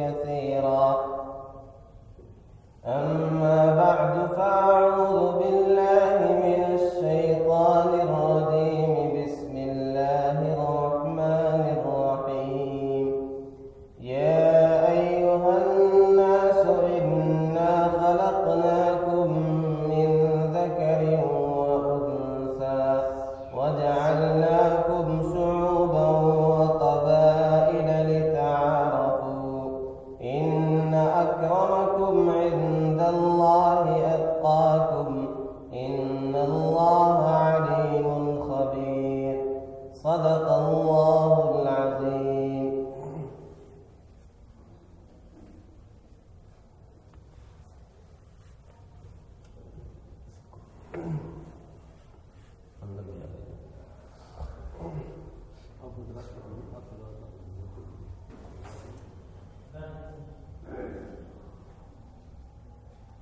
كثيرا. أما بعد فأعوذ بالله من الشيطان الرجيم. بسم الله الرحمن الرحيم. يا أيها الناس إنا خلقناكم من ذكر وأنثى وجعلناكم شعوبا وقبائل لتعارفوا إن أكرمكم عند الله أتقاكم إن الله عليم خبير. صدق الله العظيم.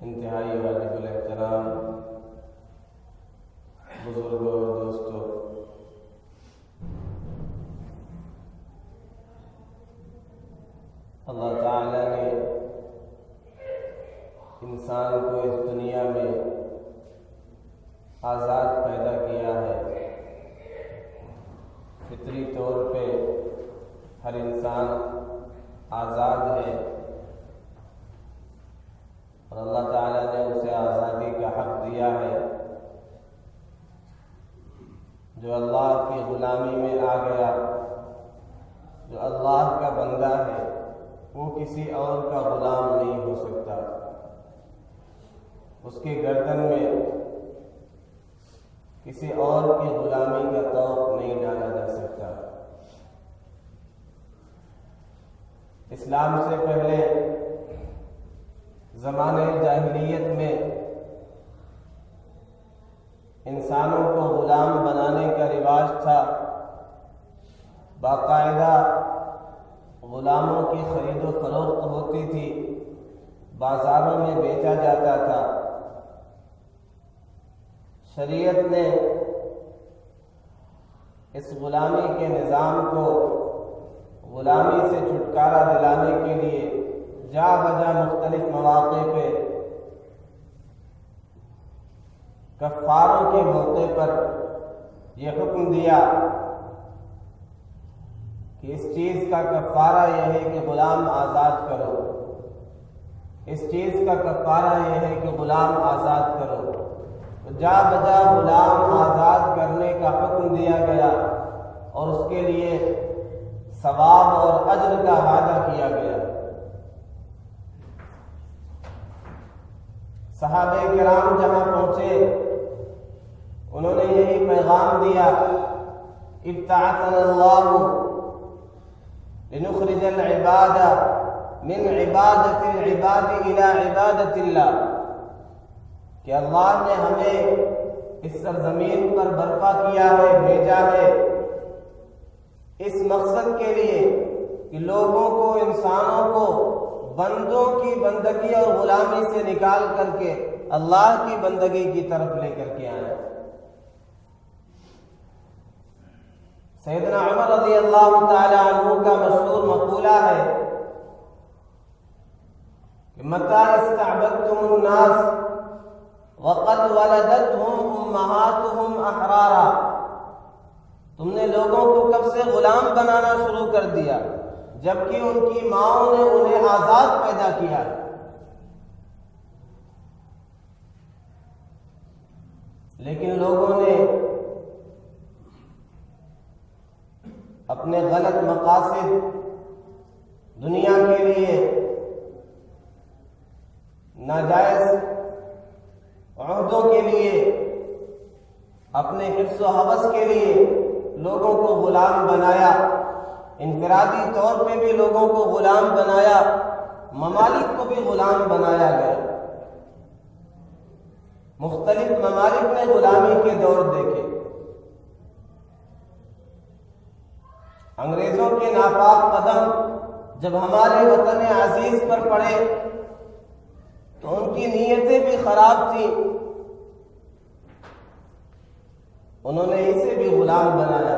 انتہائی واجب الاحترام بزرگوں اور دوستوں، اللہ تعالی نے انسان کو اس دنیا میں آزاد پیدا کیا ہے۔ فطری طور پہ ہر انسان آزاد ہے اور اللہ تعالیٰ نے اسے آزادی کا حق دیا ہے۔ جو اللہ کی غلامی میں آ گیا، جو اللہ کا بندہ ہے، وہ کسی اور کا غلام نہیں ہو سکتا۔ اس کی گردن میں کسی اور کی غلامی کا طوق نہیں ڈالا جا سکتا۔ اسلام سے پہلے زمانے جاہلیت میں انسانوں کو غلام بنانے کا رواج تھا۔ باقاعدہ غلاموں کی خرید و فروخت ہوتی تھی، بازاروں میں بیچا جاتا تھا۔ شریعت نے اس غلامی کے نظام کو غلامی سے چھٹکارا دلانے کے لیے جا بجا مختلف مواقع پہ کفاروں کے موقع پر یہ حکم دیا کہ اس چیز کا کفارہ یہ ہے کہ غلام آزاد کرو، اس چیز کا کفارہ یہ ہے کہ غلام آزاد کرو۔ تو جا بجا غلام آزاد کرنے کا حکم دیا گیا اور اس کے لیے ثواب اور اجر کا وعدہ کیا گیا۔ صحابہ کرام جہاں پہنچے انہوں نے یہی پیغام دیا، ابتعثنا اللہ لنخرج العباد من عبادت العباد الى عبادت اللہ، کہ اللہ نے ہمیں اس سرزمین پر برپا کیا ہے، بھیجا ہے اس مقصد کے لیے کہ لوگوں کو، انسانوں کو بندوں کی بندگی اور غلامی سے نکال کر کے اللہ کی بندگی کی طرف لے کر کے آئے۔ سیدنا عمر رضی اللہ تعالی عنہ کا مشہور مقولہ ہے کہ متى استعبدتم الناس وقد ولدتهم امہاتهم احرارا، تم نے لوگوں کو کب سے غلام بنانا شروع کر دیا جبکہ ان کی ماؤں نے انہیں آزاد پیدا کیا۔ لیکن لوگوں نے اپنے غلط مقاصد، دنیا کے لیے، ناجائز عہدوں کے لیے، اپنے حفظ و ہوس کے لیے لوگوں کو غلام بنایا، انفرادی طور پہ بھی لوگوں کو غلام بنایا، ممالک کو بھی غلام بنایا گیا۔ مختلف ممالک نے غلامی کے دور دیکھے۔ انگریزوں کے ناپاک قدم جب ہمارے وطن عزیز پر پڑے تو ان کی نیتیں بھی خراب تھیں، انہوں نے اسے بھی غلام بنایا۔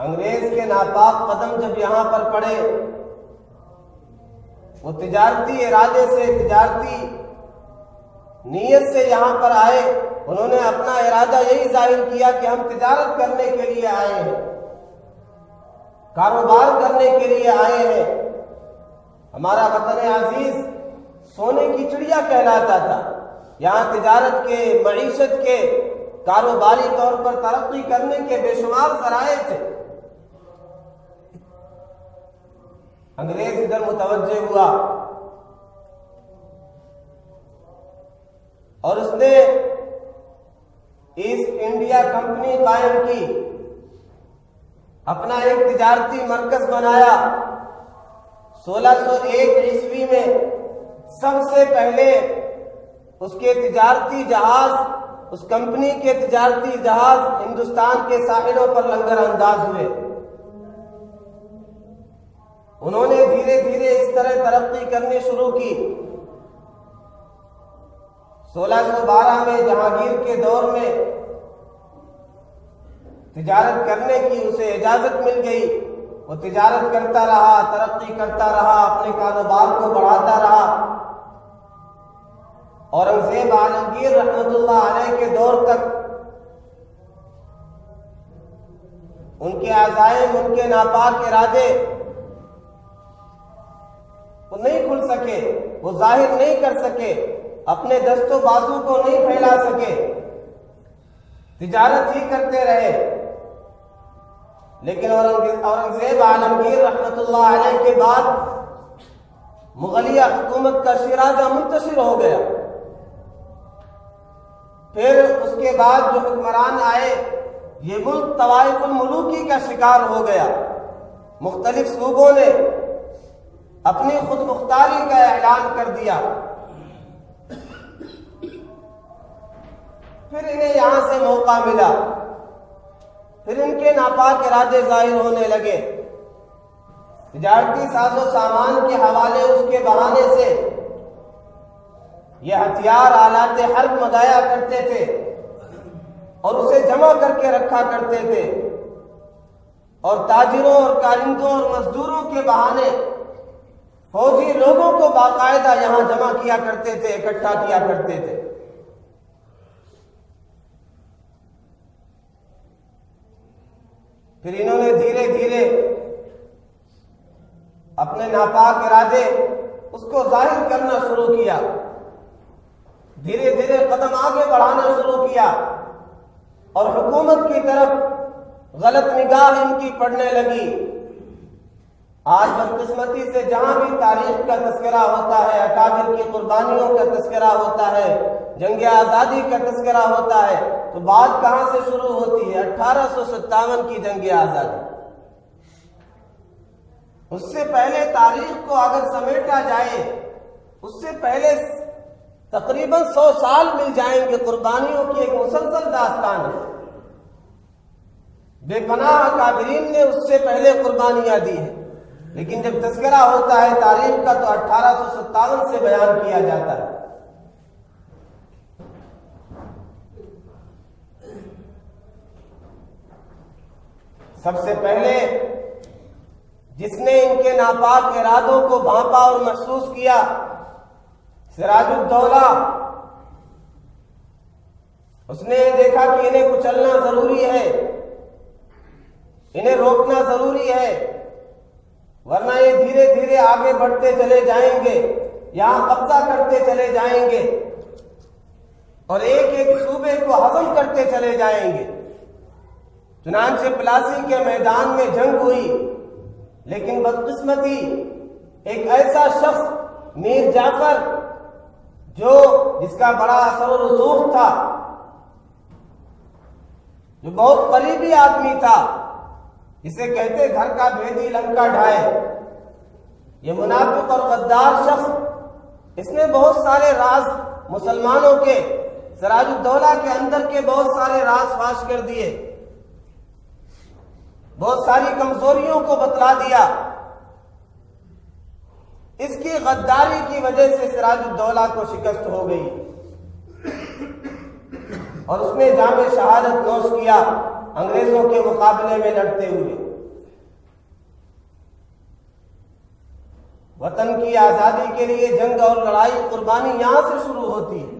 انگریز کے ناپاک قدم جب یہاں پر پڑے، وہ تجارتی ارادے سے، تجارتی نیت سے یہاں پر آئے، انہوں نے اپنا ارادہ یہی ظاہر کیا کہ ہم تجارت کرنے کے لیے آئے ہیں، کاروبار کرنے کے لیے آئے ہیں۔ ہمارا وطن عزیز سونے کی چڑیا کہلاتا تھا، یہاں تجارت کے، معیشت کے، کاروباری طور پر ترقی کرنے کے بے شمار ذرائع تھے۔ انگریز ادھر متوجہ ہوا اور اس نے ایسٹ انڈیا کمپنی قائم کی، اپنا ایک تجارتی مرکز بنایا۔ 1601 عیسوی میں سب سے پہلے اس کے تجارتی جہاز، اس کمپنی کے تجارتی جہاز ہندوستان کے ساحلوں پر لنگر انداز ہوئے۔ انہوں نے دھیرے دھیرے اس طرح ترقی کرنی شروع کی۔ 1612 میں جہانگیر کے دور میں تجارت کرنے کی اسے اجازت مل گئی، وہ تجارت کرتا رہا، ترقی کرتا رہا، اپنے کاروبار کو بڑھاتا رہا۔ اورنگزیب عالمگیر رحمت اللہ علیہ کے دور تک ان کے عزائم، ان کے ناپاک ارادے وہ نہیں کھل سکے، وہ ظاہر نہیں کر سکے، اپنے دست و بازو کو نہیں پھیلا سکے، تجارت ہی کرتے رہے۔ لیکن اورنگزیب عالمگیر رحمت اللہ علیہ کے بعد مغلیہ حکومت کا شیرازہ منتشر ہو گیا۔ پھر اس کے بعد جو حکمران آئے، یہ ملک طوائف الملوکی کا شکار ہو گیا۔ مختلف صوبوں نے اپنی خود مختاری کا اعلان کر دیا۔ پھر انہیں یہاں سے موقع ملا، پھر ان کے ناپاک ارادے ظاہر ہونے لگے۔ تجارتی ساز و سامان کے حوالے اس کے بہانے سے یہ ہتھیار، آلات حرب منگایا کرتے تھے اور اسے جمع کر کے رکھا کرتے تھے، اور تاجروں اور کارندوں اور مزدوروں کے بہانے فوجی لوگوں کو باقاعدہ یہاں جمع کیا کرتے تھے، اکٹھا کیا کرتے تھے۔ پھر انہوں نے دھیرے دھیرے اپنے ناپاک ارادے اس کو ظاہر کرنا شروع کیا، دھیرے دھیرے قدم آگے بڑھانا شروع کیا، اور حکومت کی طرف غلط نگاہ ان کی پڑنے لگی۔ آج بدقسمتی سے جہاں بھی تاریخ کا تذکرہ ہوتا ہے، اکابر کی قربانیوں کا تذکرہ ہوتا ہے، جنگ آزادی کا تذکرہ ہوتا ہے، تو بات کہاں سے شروع ہوتی ہے؟ 1857 کی جنگ آزادی۔ اس سے پہلے تاریخ کو اگر سمیٹا جائے، اس سے پہلے تقریباً 100 سال مل جائیں گے۔ قربانیوں کی ایک مسلسل داستان ہے، بے پناہ اکابرین نے اس سے پہلے قربانیاں دی ہیں، لیکن جب تذکرہ ہوتا ہے تاریخ کا تو 1857 سے بیان کیا جاتا ہے۔ سب سے پہلے جس نے ان کے ناپاک ارادوں کو بھانپا اور محسوس کیا، سراج الدولہ، اس نے دیکھا کہ انہیں کچلنا ضروری ہے، انہیں روکنا ضروری ہے، ورنہ یہ دھیرے دھیرے آگے بڑھتے چلے جائیں گے، یہاں قبضہ کرتے چلے جائیں گے اور ایک ایک صوبے کو ہضم کرتے چلے جائیں گے۔ چنانچہ پلاسی کے میدان میں جنگ ہوئی، لیکن بدقسمتی ایک ایسا شخص میر جعفر، جس کا بڑا اثر و رسوخ تھا، جو بہت قریبی آدمی تھا، جسے کہتے گھر کا بھیدی لنکا ڈھائے، یہ منافق اور غدار شخص، اس نے بہت سارے راز مسلمانوں کے، سراج الدولہ کے اندر کے بہت سارے راز فاش کر دیے، بہت ساری کمزوریوں کو بتلا دیا۔ اس کی غداری کی وجہ سے سراج الدولہ کو شکست ہو گئی اور اس نے جام شہادت نوش کیا انگریزوں کے مقابلے میں لڑتے ہوئے۔ وطن کی آزادی کے لیے جنگ اور لڑائی قربانی یہاں سے شروع ہوتی ہے،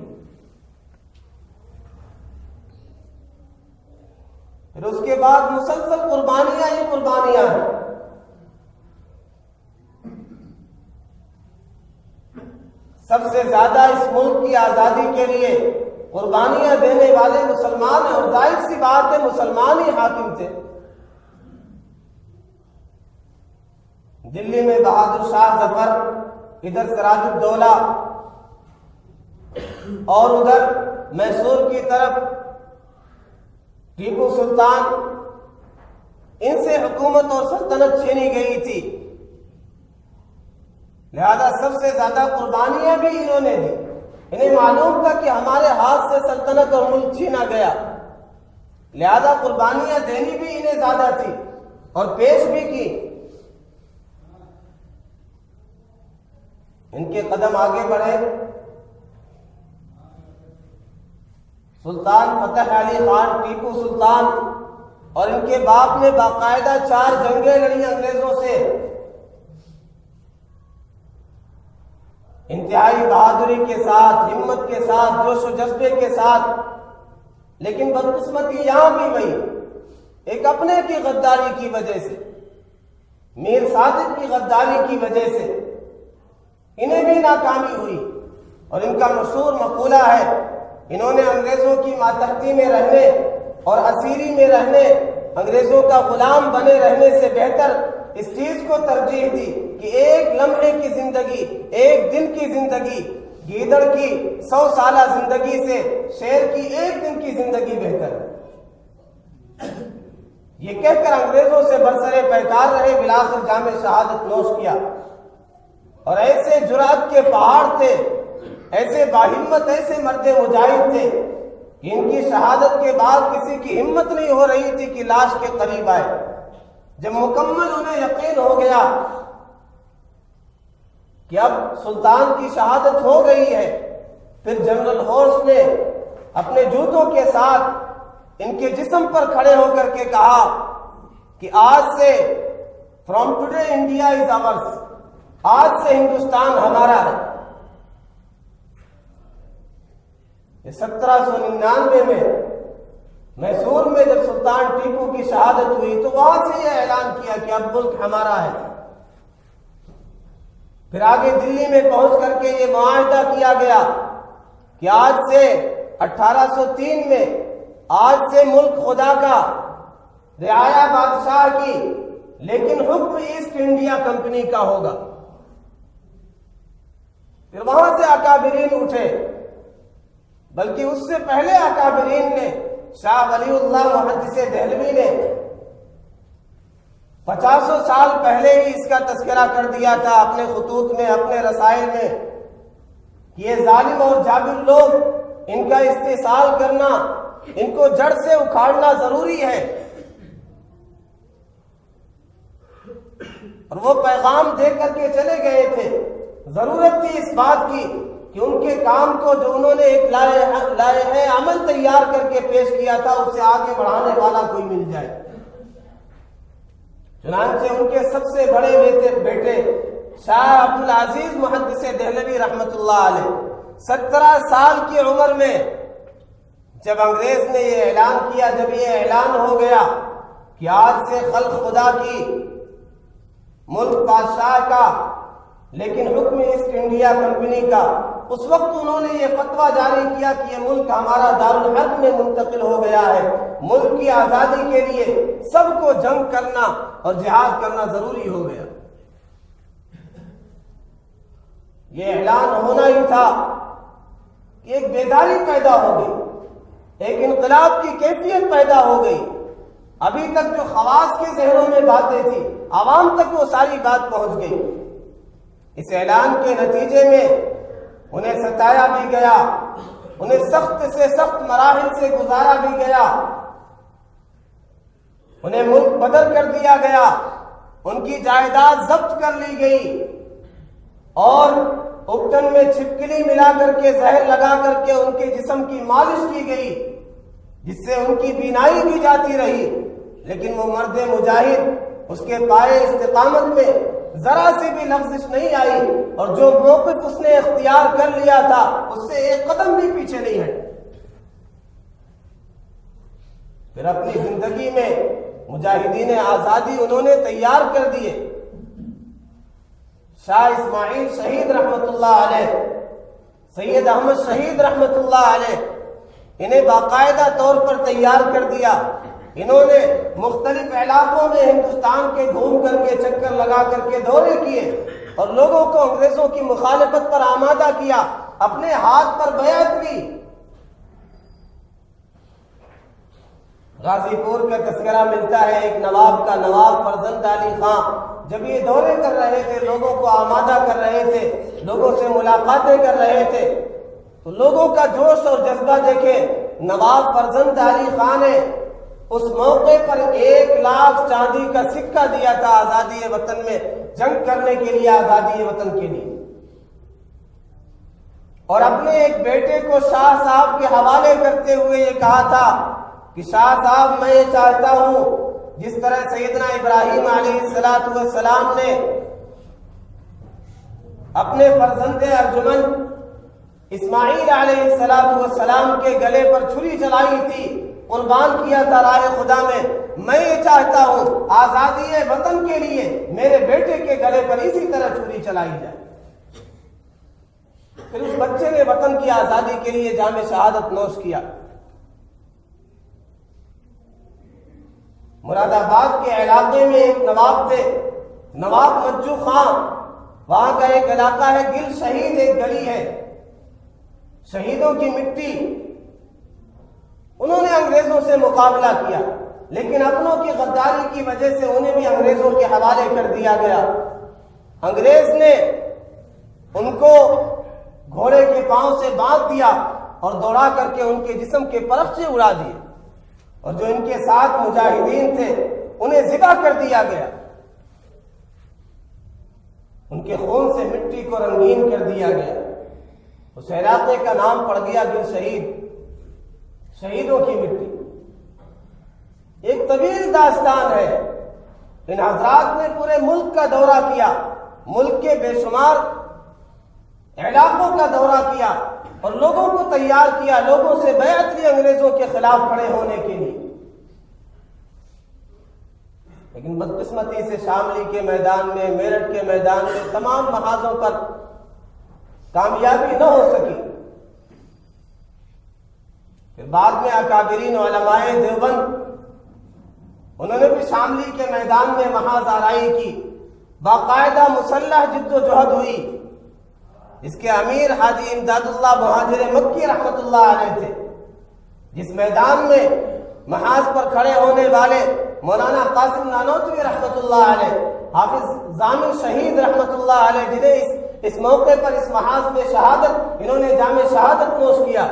پھر اس کے بعد مسلسل قربانیاں ہی قربانیاں ہیں۔ سب سے زیادہ اس ملک کی آزادی کے لیے قربانیاں دینے والے مسلمان ہیں، اور ظاہر سی بات ہے مسلمان ہی حاکم تھے۔ دلی میں بہادر شاہ ظفر، ادھر سراج الدولہ، اور ادھر میسور کی طرف ٹیپو سلطان، ان سے حکومت اور سلطنت چھینی گئی تھی، لہذا سب سے زیادہ قربانیاں بھی انہوں نے دی۔ انہیں معلوم تھا کہ ہمارے ہاتھ سے سلطنت اور ملک چھینا گیا، لہذا قربانیاں دینی بھی انہیں زیادہ تھی اور پیش بھی کی۔ ان کے قدم آگے بڑھے، سلطان فتح علی خان ٹیپو سلطان اور ان کے باپ نے باقاعدہ 4 جنگیں لڑی انگریزوں سے، انتہائی بہادری کے ساتھ، ہمت کے ساتھ، جوش و جذبے کے ساتھ، لیکن بدقسمتی یہاں بھی وہی، ایک اپنے کی غداری کی وجہ سے، میر صادق کی غداری کی وجہ سے انہیں بھی ناکامی ہوئی۔ اور ان کا مشہور مقولہ ہے، انہوں نے انگریزوں کی ماتحتی میں رہنے اور اسیری میں رہنے، انگریزوں کا غلام بنے رہنے سے بہتر اس چیز کو ترجیح دی کہ ایک لمحے کی زندگی، ایک دن کی زندگی، گیدڑ کی 100 سالہ زندگی سے شیر کی ایک دن کی زندگی بہتر ہے۔ یہ کہہ کر انگریزوں سے برسرے پیکار رہے، بالآخر جام شہادت نوش کیا۔ اور ایسے جرأت کے پہاڑ تھے، ایسے باہمت، ایسے مرد مجاہد تھے کہ ان کی شہادت کے بعد کسی کی ہمت نہیں ہو رہی تھی کہ لاش کے قریب آئے۔ جب مکمل انہیں یقین ہو گیا کہ اب سلطان کی شہادت ہو گئی ہے، پھر جنرل ہورس نے اپنے جوتوں کے ساتھ ان کے جسم پر کھڑے ہو کر کے کہا کہ آج سے from today India is ours, آج سے ہندوستان ہمارا ہے۔ 1799 میں میسور میں جب سلطان ٹیپو کی شہادت ہوئی تو وہاں سے یہ اعلان کیا کہ اب ملک ہمارا ہے۔ پھر آگے دلی میں پہنچ کر کے یہ معاہدہ کیا گیا کہ آج سے 1803 میں آج سے ملک خدا کا، رعایا بادشاہ کی، لیکن حکم ایسٹ انڈیا کمپنی کا ہوگا۔ پھر وہاں سے اکابرین اٹھے، بلکہ اس سے پہلے اکابرین نے، شاہ ولی اللہ محدث دہلوی نے 50 سال پہلے ہی اس کا تذکرہ کر دیا تھا اپنے خطوط میں، اپنے رسائل میں، کہ یہ ظالم اور جابر لوگ، ان کا استحصال کرنا، ان کو جڑ سے اکھاڑنا ضروری ہے۔ اور وہ پیغام دے کر کے چلے گئے تھے۔ ضرورت تھی اس بات کی کہ ان کے کام کو جو انہوں نے ایک لائحہ عمل تیار کر کے پیش کیا تھا اسے آگے بڑھانے والا کوئی مل جائے۔ چنانچہ ان کے سب سے بڑے بیٹے شاہ عبدالعزیز محدث دہلوی رحمت اللہ علیہ 17 سال کی عمر میں جب انگریز نے یہ اعلان کیا، جب یہ اعلان ہو گیا کہ آج سے خلق خدا کی، ملک بادشاہ کا، لیکن حکم ایسٹ انڈیا کمپنی کا، اس وقت انہوں نے یہ فتویٰ جاری کیا کہ یہ ملک ہمارا دارالحرب میں منتقل ہو گیا ہے۔ ملک کی آزادی کے لیے سب کو جنگ کرنا اور جہاد کرنا ضروری ہو گیا۔ یہ اعلان ہونا ہی تھا کہ ایک بیداری پیدا ہو گئی، ایک انقلاب کی کیفیت پیدا ہو گئی۔ ابھی تک جو خواص کے ذہنوں میں باتیں تھی، عوام تک وہ ساری بات پہنچ گئی۔ اس اعلان کے نتیجے میں انہیں ستایا بھی گیا، انہیں سخت سے سخت مراحل سے گزارا بھی گیا، انہیں ملک بدر کر دیا گیا، ان کی جائیداد ضبط کر لی گئی، اور اپٹن میں چھپکلی ملا کر کے، زہر لگا کر کے ان کے جسم کی مالش کی گئی، جس سے ان کی بینائی بھی جاتی رہی، لیکن وہ مرد مجاہد اس کے پائے استقامت میں ذرا سی بھی لغزش نہیں آئی، اور جو موقف اس نے اختیار کر لیا تھا اس سے ایک قدم بھی پیچھے نہیں ہٹے۔ پھر اپنی زندگی میں مجاہدین آزادی انہوں نے تیار کر دیے۔ شاہ اسماعیل شہید رحمت اللہ علیہ، سید احمد شہید رحمت اللہ علیہ، انہیں باقاعدہ طور پر تیار کر دیا۔ انہوں نے مختلف علاقوں میں ہندوستان کے گھوم کر کے چکر لگا کر کے دورے کیے اور لوگوں کو انگریزوں کی مخالفت پر آمادہ کیا، اپنے ہاتھ پر بیعت کی۔ غازی پور کا تذکرہ ملتا ہے ایک نواب کا، نواب فرزند علی خان، جب یہ دورے کر رہے تھے، لوگوں کو آمادہ کر رہے تھے، لوگوں سے ملاقاتیں کر رہے تھے، تو لوگوں کا جوش اور جذبہ دیکھے نواب فرزند علی خان نے اس موقع پر 1 لاکھ چاندی کا سکہ دیا تھا آزادی وطن میں جنگ کرنے کے لیے، آزادی وطن کے لیے، اور اپنے ایک بیٹے کو شاہ صاحب کے حوالے کرتے ہوئے یہ کہا تھا کہ شاہ صاحب میں یہ چاہتا ہوں جس طرح سیدنا ابراہیم علیہ السلام نے اپنے فرزند ارجمن اسماعیل علیہ السلام کے گلے پر چھری چلائی تھی، قربان کیا تھا راہ خدا میں یہ چاہتا ہوں آزادی وطن کے لیے میرے بیٹے کے گلے پر اسی طرح چھری چلائی جائے۔ پھر اس بچے نے وطن کی آزادی کے لیے جام شہادت نوش کیا۔ مراد آباد کے علاقے میں ایک نواب تھے، نواب مجو خان، وہاں کا ایک علاقہ ہے گل شہید، ایک گلی ہے، شہیدوں کی مٹی۔ انہوں نے انگریزوں سے مقابلہ کیا، لیکن اپنوں کی غداری کی وجہ سے انہیں بھی انگریزوں کے حوالے کر دیا گیا۔ انگریز نے ان کو گھوڑے کے پاؤں سے باندھ دیا اور دوڑا کر کے ان کے جسم کے پرخچے اڑا دیے، اور جو ان کے ساتھ مجاہدین تھے انہیں ذبح کر دیا گیا، ان کے خون سے مٹی کو رنگین کر دیا گیا۔ اس علاقے کا نام پڑ گیا گل شہید، شہیدوں کی مٹی۔ ایک طویل داستان ہے۔ ان حضرات نے پورے ملک کا دورہ کیا، ملک کے بے شمار علاقوں کا دورہ کیا اور لوگوں کو تیار کیا، لوگوں سے بیعت لی انگریزوں کے خلاف کھڑے ہونے کے لیے۔ لیکن بدقسمتی سے شاملی کے میدان میں، میرٹھ کے میدان میں تمام محاذوں پر کامیابی نہ ہو سکی۔ پھر بعد میں اکابرین علماء دیوبند انہوں نے بھی شاملی کے میدان میں محاذ آرائی کی، باقاعدہ مسلح جد و جہد ہوئی، جس کے امیر حاجی امداد اللہ مہاجر مکی رحمت اللہ علیہ تھے۔ جس میدان میں محاذ پر کھڑے ہونے والے مولانا قاسم نانوتوی رحمت اللہ علیہ، حافظ ضامن شہید رحمت اللہ علیہ، جنہیں اس موقع پر اس محاذ میں شہادت، انہوں نے جام شہادت نوش کیا،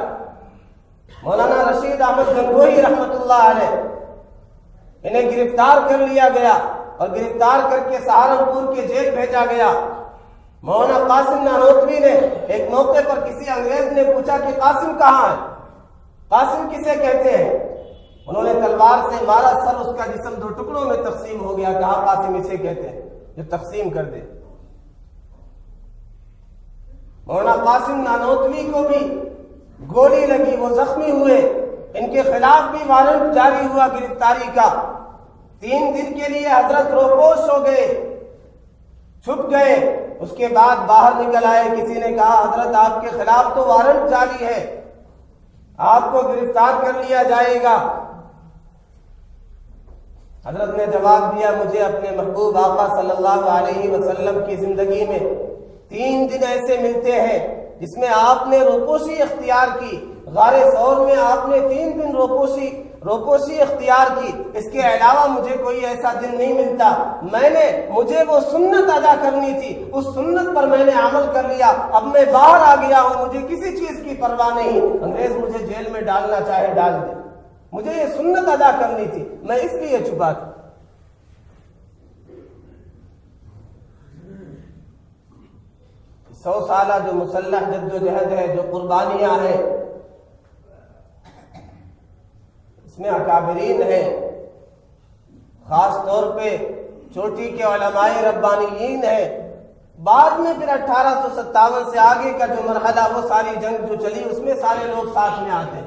مولانا رشید احمد گنگوہی رحمت اللہ علیہ، انہیں گرفتار کر لیا گیا اور گرفتار کر کے سہارنپور کے جیل بھیجا گیا۔ مولانا قاسم نانوتوی نے ایک موقع پر کسی انگریز نے پوچھا کہ قاسم کہاں ہے، قاسم کسے کہتے ہیں؟ انہوں نے تلوار سے مارا، سر اس کا جسم 2 ٹکڑوں میں تقسیم ہو گیا، کہا قاسم اسے کہتے ہیں جو تقسیم کر دے۔ مولانا قاسم نانوتوی کو بھی گولی لگی، وہ زخمی ہوئے، ان کے خلاف بھی وارنٹ جاری ہوا گرفتاری کا۔ 3 دن کے لیے حضرت روپوش ہو گئے، چھپ گئے، اس کے بعد باہر نکل آئے۔ کسی نے کہا حضرت آپ کے خلاف تو وارنٹ جاری ہے، آپ کو گرفتار کر لیا جائے گا۔ حضرت نے جواب دیا مجھے اپنے محبوب آقا صلی اللہ علیہ وسلم کی زندگی میں 3 دن ایسے ملتے ہیں جس میں آپ نے روپوشی اختیار کی، غار ثور میں آپ نے 3 دن روپوشی اختیار کی، اس کے علاوہ مجھے کوئی ایسا دن نہیں ملتا۔ مجھے وہ سنت ادا کرنی تھی، اس سنت پر میں نے عمل کر لیا، اب میں باہر آ گیا ہوں، مجھے کسی چیز کی پرواہ نہیں، انگریز مجھے جیل میں ڈالنا چاہے ڈال دے، مجھے یہ سنت ادا کرنی تھی، میں اس لیے چھپا تھا۔ 100 سالہ جو مسلح جد و جہد ہے، جو قربانیاں ہیں، اس میں اکابرین ہیں، خاص طور پہ چوٹی کے علماء ربانیین ہیں. بعد میں پھر 1857 سے آگے کا جو مرحلہ، وہ ساری جنگ جو چلی اس میں سارے لوگ ساتھ میں آتے ہیں.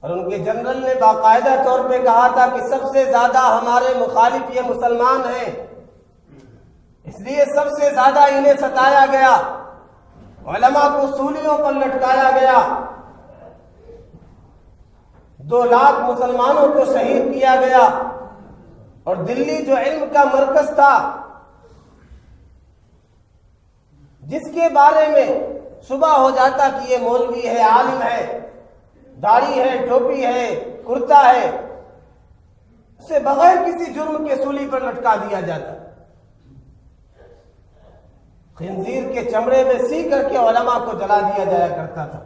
اور ان کے جنرل نے باقاعدہ طور پہ کہا تھا کہ سب سے زیادہ ہمارے مخالف یہ مسلمان ہیں، اس لیے سب سے زیادہ انہیں ستایا گیا، علماء کو سولیوں پر لٹکایا گیا، 2 لاکھ مسلمانوں کو شہید کیا گیا. اور دلی جو علم کا مرکز تھا، جس کے بارے میں شبہ ہو جاتا کہ یہ مولوی ہے، عالم ہے، داڑھی ہے، ٹوپی ہے، کرتا ہے، اسے بغیر کسی جرم کے سولی پر لٹکا دیا جاتا. خنزیر کے چمڑے میں سی کر کے علماء کو جلا دیا جایا کرتا تھا.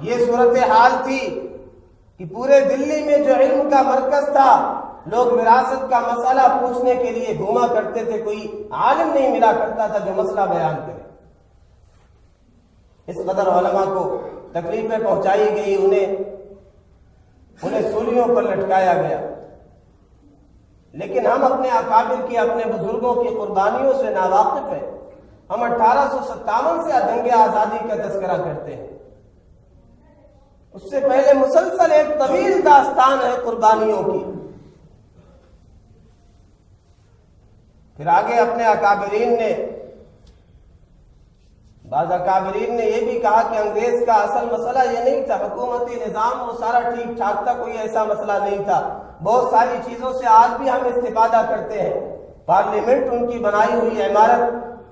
یہ صورتحال تھی کہ پورے دلی میں جو علم کا مرکز تھا، لوگ وراثت کا مسئلہ پوچھنے کے لیے گھوما کرتے تھے، کوئی عالم نہیں ملا کرتا تھا جو مسئلہ بیان کرے. اس قدر علماء کو تکلیفیں پہنچائی گئی، انہیں سولیوں پر لٹکایا گیا. لیکن ہم اپنے اکابر کی، اپنے بزرگوں کی قربانیوں سے ناواقف ہیں. ہم 1857 سے جنگ آزادی کا تذکرہ کرتے ہیں. اس سے پہلے مسلسل ایک طویل داستان ہے قربانیوں کی. پھر آگے اپنے بعض اکابرین نے یہ بھی کہا کہ انگریز کا اصل مسئلہ یہ نہیں تھا، حکومتی نظام وہ سارا ٹھیک ٹھاک تھا، کوئی ایسا مسئلہ نہیں تھا. بہت ساری چیزوں سے آج بھی ہم استفادہ کرتے ہیں. پارلیمنٹ ان کی بنائی ہوئی عمارت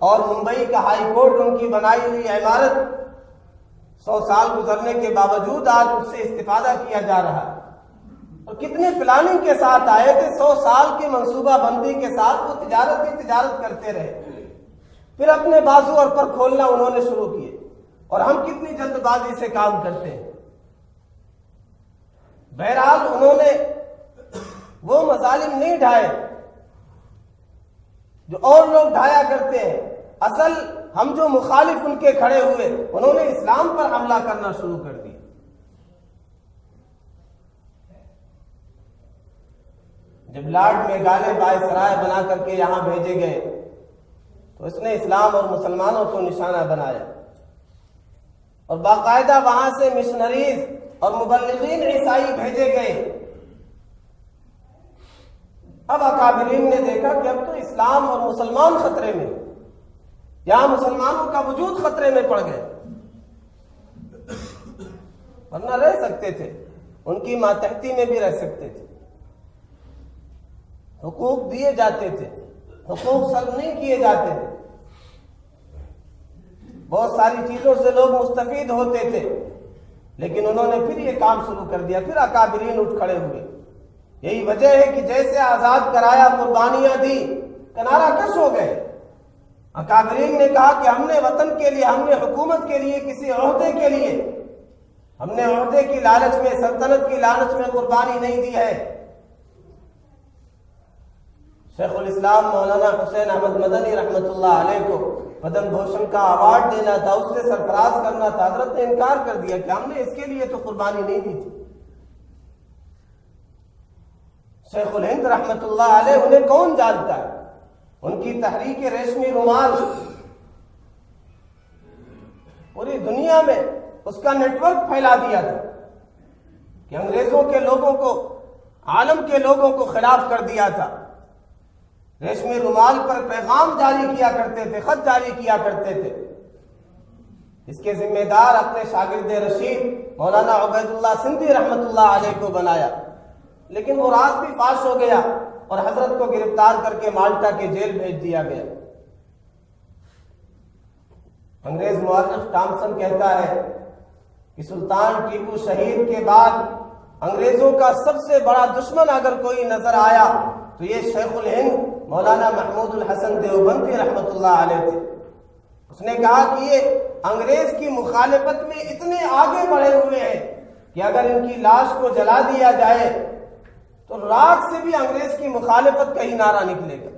اور ممبئی کا ہائی کورٹ ان کی بنائی ہوئی عمارت، 100 سال گزرنے کے باوجود آج اس سے استفادہ کیا جا رہا ہے. اور کتنے پلاننگ کے ساتھ آئے تھے، 100 سال کی منصوبہ بندی کے ساتھ وہ تجارت کرتے رہے. پھر اپنے بازو اور پر کھولنا انہوں نے شروع کیے، اور ہم کتنی جلد بازی سے کام کرتے ہیں. بہرحال انہوں نے وہ مظالم نہیں ڈھائے جو اور لوگ ڈھایا کرتے ہیں. اصل ہم جو مخالف ان کے کھڑے ہوئے، انہوں نے اسلام پر حملہ کرنا شروع کر دیا. جب لارڈ میگھالے وائسرائے بنا کر کے یہاں بھیجے گئے تو اس نے اسلام اور مسلمانوں کو نشانہ بنایا، اور باقاعدہ وہاں سے مشنریز اور مبلغین عیسائی بھیجے گئے. اب اکابرین نے دیکھا کہ اب تو اسلام اور مسلمان خطرے میں، یہاں مسلمانوں کا وجود خطرے میں پڑ گئے. ورنہ رہ سکتے تھے، ان کی ماتحتی میں بھی رہ سکتے تھے، حقوق دیے جاتے تھے، حقوق سلب نہیں کیے جاتے تھے، بہت ساری چیزوں سے لوگ مستفید ہوتے تھے. لیکن انہوں نے پھر یہ کام شروع کر دیا. پھر اکابرین اٹھ کھڑے ہوئے. یہی وجہ ہے کہ جیسے آزاد کرایا، قربانیاں دی، کنارہ کش ہو گئے. اکابرین نے کہا کہ ہم نے وطن کے لیے، ہم نے حکومت کے لیے، کسی عہدے کے لیے، ہم نے عہدے کی لالچ میں، سلطنت کی لالچ میں قربانی نہیں دی ہے. شیخ الاسلام مولانا حسین احمد مدنی رحمت اللہ علیہ کو پدم بھوشن کا ایوارڈ دینا تھا، اس سے سرفراز کرنا تھا. حضرت نے انکار کر دیا کہ ہم نے اس کے لیے تو قربانی نہیں دی تھی. شیخ الہند رحمت اللہ علیہ، انہیں کون جانتا ہے؟ ان کی تحریک ریشمی رومال پوری دنیا میں اس کا نیٹ ورک پھیلا دیا تھا کہ انگریزوں کے لوگوں کو، عالم کے لوگوں کو خلاف کر دیا تھا. ریشمی رومال پر پیغام جاری کیا کرتے تھے، خط جاری کیا کرتے تھے. اس کے ذمہ دار اپنے شاگرد رشید مولانا عبید اللہ سندھی رحمت اللہ علیہ کو بنایا. لیکن وہ راز بھی فاش ہو گیا اور حضرت کو گرفتار کر کے مالٹا کے جیل بھیج دیا گیا. انگریز مورخ ٹامسن کہتا ہے کہ سلطان ٹیپو شہید کے بعد انگریزوں کا سب سے بڑا دشمن اگر کوئی نظر آیا تو یہ شیخ الہند مولانا محمود الحسن دیوبندی رحمت اللہ علیہ تھے. اس نے کہا کہ یہ انگریز کی مخالفت میں اتنے آگے بڑھے ہوئے ہیں کہ اگر ان کی لاش کو جلا دیا جائے تو رات سے بھی انگریز کی مخالفت کا ہی نعرہ نکلے گا.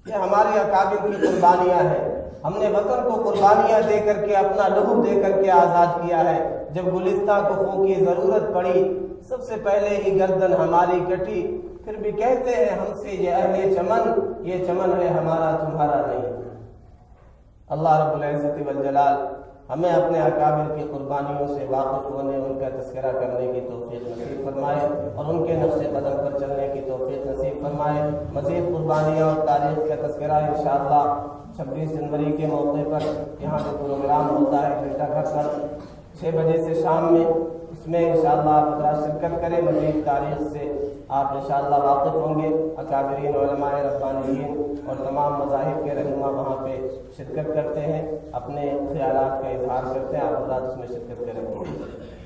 یہ ہمارے اکابر کی قربانیاں ہیں. ہم نے وطن کو قربانیاں دے کر کے، اپنا لہو دے کر کے آزاد کیا ہے۔ جب گلستان کو خون کی ضرورت پڑی، سب سے پہلے ہی گردن ہماری کٹی، پھر بھی کہتے ہیں ہم سے یہ اہل چمن، یہ چمن ہے ہمارا تمہارا نہیں۔ اللہ رب العزت والجلال ہمیں اپنے اکابر کی قربانیوں سے واقف ہونے، ان کا تذکرہ کرنے کی توفیق نصیب فرمائے اور ان کے نقش قدم پر چلنے کی توفیق نصیب فرمائے۔ مزید قربانیاں اور تاریخ کا تذکرہ انشاءاللہ 26 جنوری کے موقع پر یہاں جو پروگرام ہوتا ہے گھنٹہ گھر پر 6 بجے سے شام میں، اس میں انشاءاللہ آپ حضرات شرکت کریں۔ مزید تاریخ سے آپ انشاءاللہ واقف ہوں گے۔ اکابرین علماء ربانیین اور تمام مذاہب کے رہنما وہاں پہ شرکت کرتے ہیں، اپنے خیالات کا اظہار کرتے ہیں، آپ حضرات اس میں شرکت کریں گے۔